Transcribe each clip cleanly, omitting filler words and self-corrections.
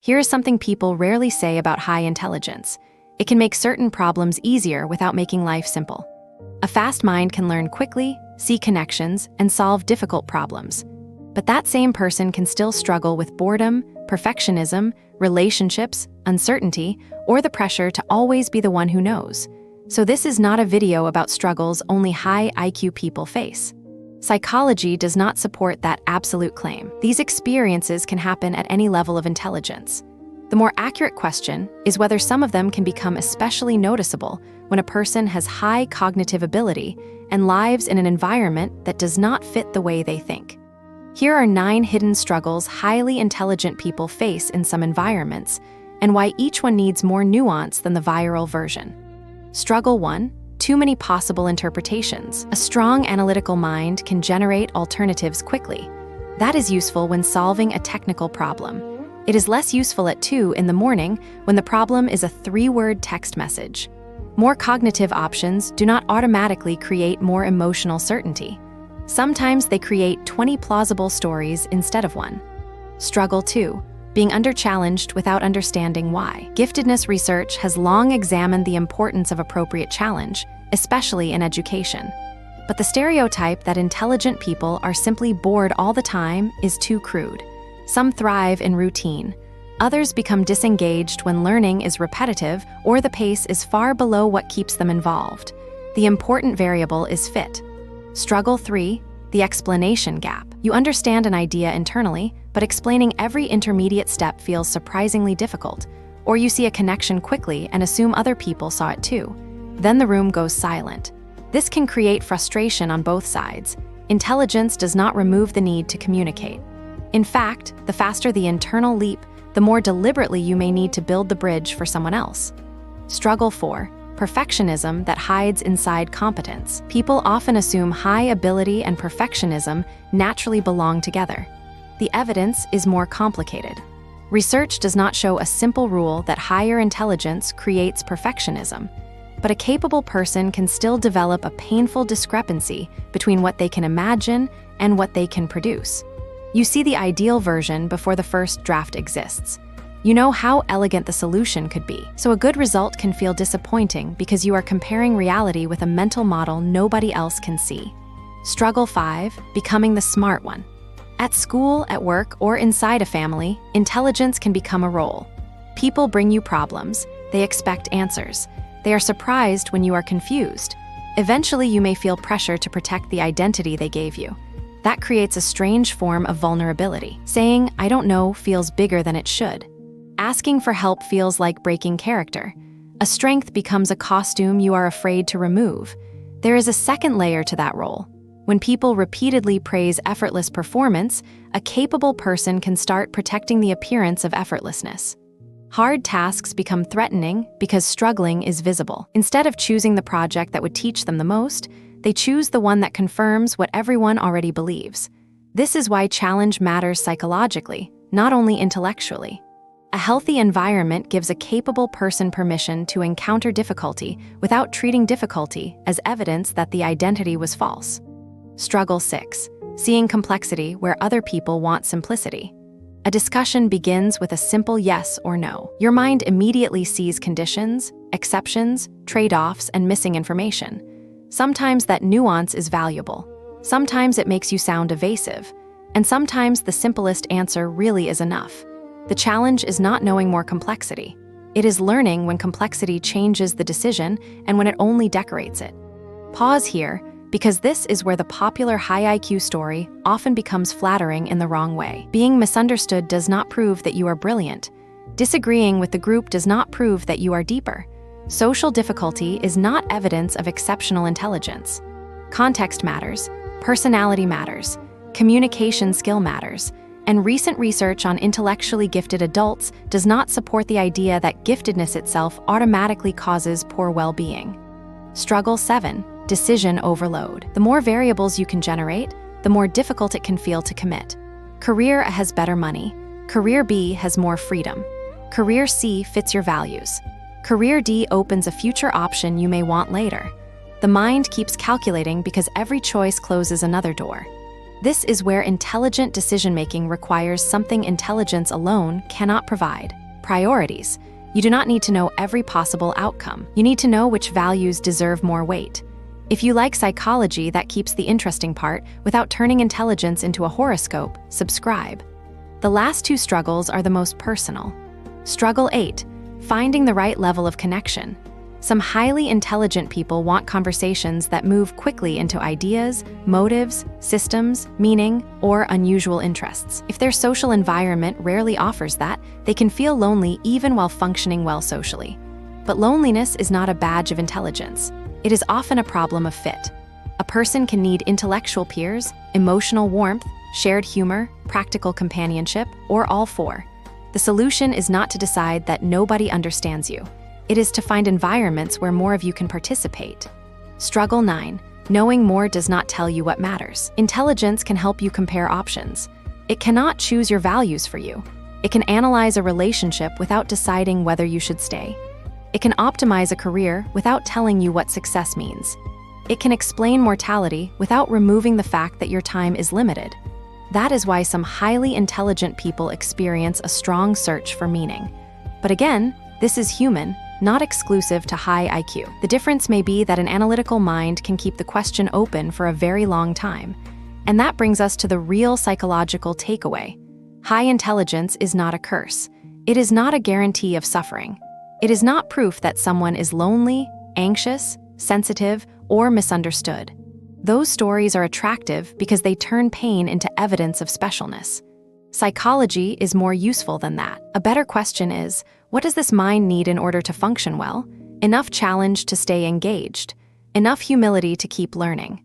Here is something people rarely say about high intelligence. It can make certain problems easier without making life simple. A fast mind can learn quickly, see connections, and solve difficult problems. But that same person can still struggle with boredom, perfectionism, relationships, uncertainty, or the pressure to always be the one who knows. So this is not a video about struggles only high IQ people face. Psychology does not support that absolute claim. These experiences can happen at any level of intelligence. The more accurate question is whether some of them can become especially noticeable when a person has high cognitive ability and lives in an environment that does not fit the way they think. Here are 9 hidden struggles highly intelligent people face in some environments, and why each one needs more nuance than the viral version. Struggle 1. Too many possible interpretations. A strong analytical mind can generate alternatives quickly. That is useful when solving a technical problem. It is less useful at 2 in the morning when the problem is a 3-word text message. More cognitive options do not automatically create more emotional certainty. Sometimes they create 20 plausible stories instead of 1. Struggle 2. Being underchallenged without understanding why. Giftedness research has long examined the importance of appropriate challenge, especially in education. But the stereotype that intelligent people are simply bored all the time is too crude. Some thrive in routine. Others become disengaged when learning is repetitive or the pace is far below what keeps them involved. The important variable is fit. Struggle 3. The explanation gap. You understand an idea internally, but explaining every intermediate step feels surprisingly difficult, or you see a connection quickly and assume other people saw it too. Then the room goes silent. This can create frustration on both sides. Intelligence does not remove the need to communicate. In fact, the faster the internal leap, the more deliberately you may need to build the bridge for someone else. Struggle 4. Perfectionism that hides inside competence. People often assume high ability and perfectionism naturally belong together. The evidence is more complicated. Research does not show a simple rule that higher intelligence creates perfectionism, but a capable person can still develop a painful discrepancy between what they can imagine and what they can produce. You see the ideal version before the first draft exists. You know how elegant the solution could be, so a good result can feel disappointing because you are comparing reality with a mental model nobody else can see. Struggle 5. Becoming the smart one. At school, at work, or inside a family, intelligence can become a role. People bring you problems. They expect answers. They are surprised when you are confused. Eventually, you may feel pressure to protect the identity they gave you. That creates a strange form of vulnerability. Saying, "I don't know," feels bigger than it should. Asking for help feels like breaking character. A strength becomes a costume you are afraid to remove. There is a second layer to that role. When people repeatedly praise effortless performance, a capable person can start protecting the appearance of effortlessness. Hard tasks become threatening because struggling is visible. Instead of choosing the project that would teach them the most, they choose the one that confirms what everyone already believes. This is why challenge matters psychologically, not only intellectually. A healthy environment gives a capable person permission to encounter difficulty without treating difficulty as evidence that the identity was false. Struggle 6. Seeing complexity where other people want simplicity. A discussion begins with a simple yes or no. Your mind immediately sees conditions, exceptions, trade-offs, and missing information. Sometimes that nuance is valuable. Sometimes it makes you sound evasive. And sometimes the simplest answer really is enough. The challenge is not knowing more complexity. It is learning when complexity changes the decision and when it only decorates it. Pause here, because this is where the popular high IQ story often becomes flattering in the wrong way. Being misunderstood does not prove that you are brilliant. Disagreeing with the group does not prove that you are deeper. Social difficulty is not evidence of exceptional intelligence. Context matters, personality matters, communication skill matters, and recent research on intellectually gifted adults does not support the idea that giftedness itself automatically causes poor well-being. Struggle 7. Decision overload. The more variables you can generate, the more difficult it can feel to commit. Career A has better money. Career B has more freedom. Career C fits your values. Career D opens a future option you may want later. The mind keeps calculating because every choice closes another door. This is where intelligent decision-making requires something intelligence alone cannot provide: priorities. You do not need to know every possible outcome. You need to know which values deserve more weight. If you like psychology that keeps the interesting part without turning intelligence into a horoscope, subscribe. The last two struggles are the most personal. Struggle 8, finding the right level of connection. Some highly intelligent people want conversations that move quickly into ideas, motives, systems, meaning, or unusual interests. If their social environment rarely offers that, they can feel lonely even while functioning well socially. But loneliness is not a badge of intelligence. It is often a problem of fit. A person can need intellectual peers, emotional warmth, shared humor, practical companionship, or all four. The solution is not to decide that nobody understands you. It is to find environments where more of you can participate. Struggle 9. Knowing more does not tell you what matters. Intelligence can help you compare options. It cannot choose your values for you. It can analyze a relationship without deciding whether you should stay. It can optimize a career without telling you what success means. It can explain mortality without removing the fact that your time is limited. That is why some highly intelligent people experience a strong search for meaning. But again, this is human, not exclusive to high IQ. The difference may be that an analytical mind can keep the question open for a very long time. And that brings us to the real psychological takeaway. High intelligence is not a curse. It is not a guarantee of suffering. It is not proof that someone is lonely, anxious, sensitive, or misunderstood. Those stories are attractive because they turn pain into evidence of specialness. Psychology is more useful than that. A better question is, what does this mind need in order to function well? Enough challenge to stay engaged. Enough humility to keep learning.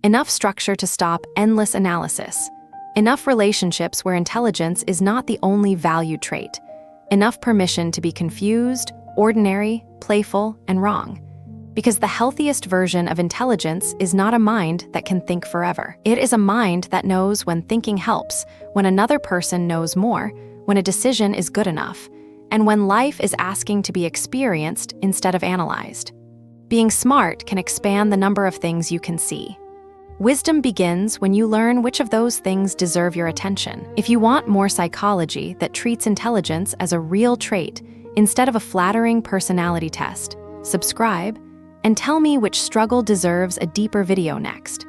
Enough structure to stop endless analysis. Enough relationships where intelligence is not the only valued trait. Enough permission to be confused, ordinary, playful, and wrong. Because the healthiest version of intelligence is not a mind that can think forever. It is a mind that knows when thinking helps, when another person knows more, when a decision is good enough, and when life is asking to be experienced instead of analyzed. Being smart can expand the number of things you can see. Wisdom begins when you learn which of those things deserve your attention. If you want more psychology that treats intelligence as a real trait instead of a flattering personality test, subscribe and tell me which struggle deserves a deeper video next.